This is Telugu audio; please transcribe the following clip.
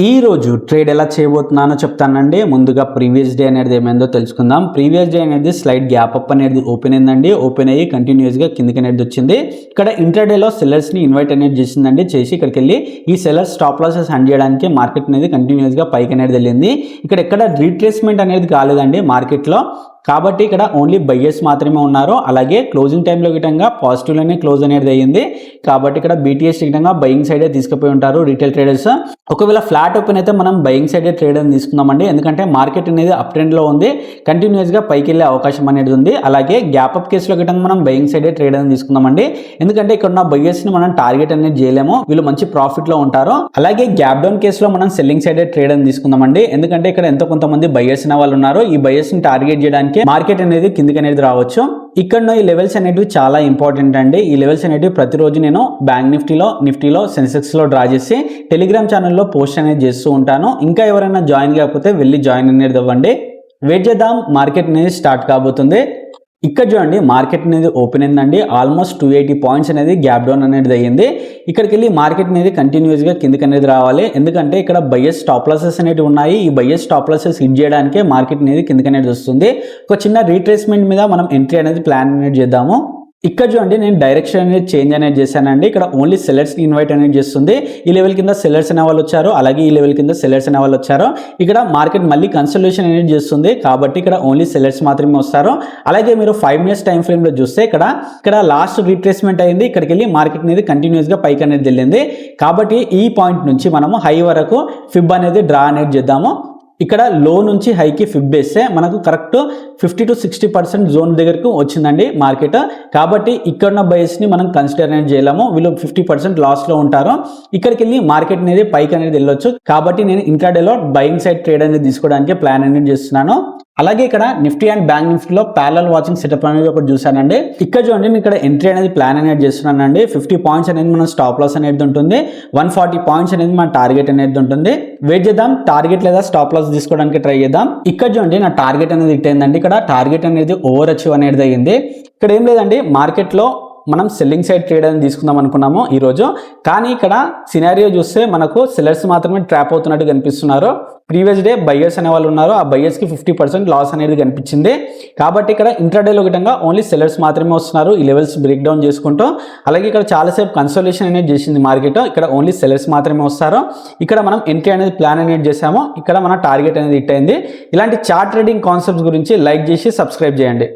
ఈ రోజు ట్రేడ్ ఎలా చేయబోతున్నానో చెప్తానండి. ముందుగా ప్రీవియస్ డే అనేది ఏమైందో తెలుసుకుందాం. ప్రీవియస్ డే అనేది స్లైడ్ గ్యాప్ అప్ అనేది ఓపెన్ అయిందండి. ఓపెన్ అయ్యి కంటిన్యూస్గా కిందకి అనేది వచ్చింది. ఇక్కడ ఇంట్రాడేలో సెల్లర్స్ని ఇన్వైట్ అనేది చేసిందండి. చేసి ఇక్కడికి వెళ్ళి ఈ సెల్లర్స్ స్టాప్ లాసెస్ హ్యాండ్ చేయడానికి మార్కెట్ అనేది కంటిన్యూస్గా పైకి అనేది వెళ్ళింది. ఇక్కడ ఎక్కడ రీట్రేస్మెంట్ అనేది కాలేదండి మార్కెట్లో. కాబట్టి ఇక్కడ ఓన్లీ బయ్యర్స్ మాత్రమే ఉన్నారు. అలాగే క్లోజింగ్ టైంలో గిటంగా పాజిటివ్లోనే క్లోజ్ అనేది అయ్యింది. కాబట్టి ఇక్కడ బీటీఎస్ గిటంగా బయింగ్ సైడే తీసుకుపోయి ఉంటారు రీటైల్ ట్రేడర్స్. ఒకవేళ ఫ్లాట్ ఓపెన్ అయితే మనం బయింగ్ సైడే ట్రేడ్ అని తీసుకుందామండి. ఎందుకంటే మార్కెట్ అనేది అప్ ట్రెండ్లో ఉంది, కంటిన్యూస్గా పైకి వెళ్ళే అవకాశం అనేది ఉంది. అలాగే గ్యాప్ అప్ కేసులో గిటంగా మనం బయింగ్ సైడే ట్రేడ్ అని తీసుకుందామండి. ఎందుకంటే ఇక్కడ ఉన్న బయ్యర్స్ని మనం టార్గెట్ అనేది చేయలేము, వీళ్ళు మంచి ప్రాఫిట్లో ఉంటారు. అలాగే గ్యాప్ డౌన్ కేసులో మనం సెల్లింగ్ సైడే ట్రేడ్ అని తీసుకుందామండి. ఎందుకంటే ఇక్కడ ఎంతో కొంతమంది బయ్యర్స్ అనే వాళ్ళు ఉన్నారు. ఈ బయ్యర్స్ని టార్గెట్ చేయడానికి మార్కెట్ అనేది కిందికి అనేది రావచ్చు. ఇక్కడ ఈ లెవెల్స్ అనేటివి చాలా ఇంపార్టెంట్ అండి. ఈ లెవెల్స్ అనేటివి ప్రతిరోజు నేను బ్యాంక్ నిఫ్టీలో సెన్సెక్స్లో డ్రా చేసి టెలిగ్రామ్ ఛానల్లో పోస్ట్ అనేది చేస్తూ ఉంటాను. ఇంకా ఎవరైనా జాయిన్ కాకపోతే వెళ్ళి జాయిన్ అనేది అవ్వండి. వెయిట్ చేద్దాం, మార్కెట్ అనేది స్టార్ట్ కాబోతుంది. ఇక్కడ చూడండి, మార్కెట్ అనేది ఓపెన్ అయిందండి. ఆల్మోస్ట్ 280 పాయింట్స్ అనేది గ్యాప్ డౌన్ అనేది అయ్యింది. ఇక్కడికి వెళ్ళి మార్కెట్ అనేది కంటిన్యూస్గా కిందకి అనేది రావాలి. ఎందుకంటే ఇక్కడ బయ్యర్స్ స్టాప్ లాసెస్ అనేవి ఉన్నాయి. ఈ బయ్యర్స్ స్టాప్ లాసెస్ హిట్ చేయడానికే మార్కెట్ అనేది కిందకి అనేది వస్తుంది. ఒక చిన్న రీట్రేస్మెంట్ మీద మనం ఎంట్రీ అనేది ప్లాన్ అనేది చేద్దాము. ఇక్కడ చూడండి, నేను డైరెక్షన్ అనేది చేంజ్ అనేది చేశానండి. ఇక్కడ ఓన్లీ సెల్లర్స్ని ఇన్వైట్ అనేది చేస్తుంది. ఈ లెవెల్ కింద సెల్లర్స్ అనే వాళ్ళు వచ్చారు, అలాగే ఈ లెవెల్ కింద సెల్లర్స్ అనే వాళ్ళు వచ్చారు. ఇక్కడ మార్కెట్ మళ్ళీ కన్సల్టేషన్ అనేది చేస్తుంది. కాబట్టి ఇక్కడ ఓన్లీ సెల్లర్స్ మాత్రమే వస్తారు. అలాగే మీరు 5 మినిట్స్ టైం ఫ్రేమ్లో చూస్తే ఇక్కడ లాస్ట్ రీట్రేస్మెంట్ అయింది. ఇక్కడికి వెళ్ళి మార్కెట్ అనేది కంటిన్యూస్గా పైకి అనేది వెళ్ళింది. కాబట్టి ఈ పాయింట్ నుంచి మనము హై వరకు ఫిబ్ అనేది డ్రా అనేది చేద్దాము. ఇక్కడ లో నుంచి హైకి ఫిబ్ వేస్తే మనకు కరెక్ట్ 50 to 60% జోన్ దగ్గరకు వచ్చిందండి మార్కెట్. కాబట్టి ఇక్కడ ఉన్న బయస్ని మనం కన్సిడర్ అనేది చేయలేము, వీళ్ళు 50% లాస్లో ఉంటారు. ఇక్కడికి వెళ్ళి మార్కెట్ అనేది పైకి అనేది వెళ్ళొచ్చు. కాబట్టి నేను ఇంట్రాడేలో బయింగ్ సైడ్ ట్రేడ్ అనేది తీసుకోవడానికి ప్లాన్ అనేది చేస్తున్నాను. అలాగే ఇక్కడ నిఫ్టీ అండ్ బ్యాంక్ నిఫ్టీలో ప్యారలల్ వాచింగ్ సెటప్ అనేది ఒకటి చూసానండి. ఇక్కడ చూడండి, నేను ఇక్కడ ఎంట్రీ అనేది ప్లాన్ అనేది చేస్తున్నానండి. 50 పాయింట్స్ అనేది మన స్టాప్ లాస్ అనేది ఉంటుంది. 140 పాయింట్స్ అనేది మన టార్గెట్ అనేది ఉంటుంది. వెయిట్ చేద్దాం, టార్గెట్ లేదా స్టాప్ లాస్ తీసుకోవడానికి ట్రై చేద్దాం. ఇక్కడ చూడండి, నా టార్గెట్ అనేది హిట్ అయిందండి. ఇక్కడ టార్గెట్ అనేది ఓవర్ అచీవ్ అనేది అయ్యింది. ఇక్కడ ఏం లేదండి, మార్కెట్లో మనం సెల్లింగ్ సైడ్ ట్రేడ్ అని తీసుకుందాం అనుకున్నాము ఈరోజు. కానీ ఇక్కడ సినారియో చూస్తే మనకు సెల్లర్స్ మాత్రమే ట్రాప్ అవుతున్నట్టు కనిపిస్తున్నారు. ప్రీవియస్ డే బయ్యర్స్ అనే వాళ్ళు ఉన్నారు, ఆ బయ్యర్స్కి 50% లాస్ అనేది కనిపించింది. కాబట్టి ఇక్కడ ఇంట్రాడేలో గిటంగా ఓన్లీ సెల్లర్స్ మాత్రమే వస్తున్నారు ఈ లెవెల్స్ బ్రేక్ డౌన్ చేసుకుంటూ. అలాగే ఇక్కడ చాలాసేపు కన్సోలేషన్ అనేది చేసింది మార్కెట్. ఇక్కడ ఓన్లీ సెల్లర్స్ మాత్రమే వస్తారు. ఇక్కడ మనం ఎంట్రీ అనేది ప్లాన్ అనేది చేసాము. ఇక్కడ మన టార్గెట్ అనేది హిట్ అయింది. ఇలాంటి చార్ట్ ట్రేడింగ్ కాన్సెప్ట్స్ గురించి లైక్ చేసి సబ్స్క్రైబ్ చేయండి.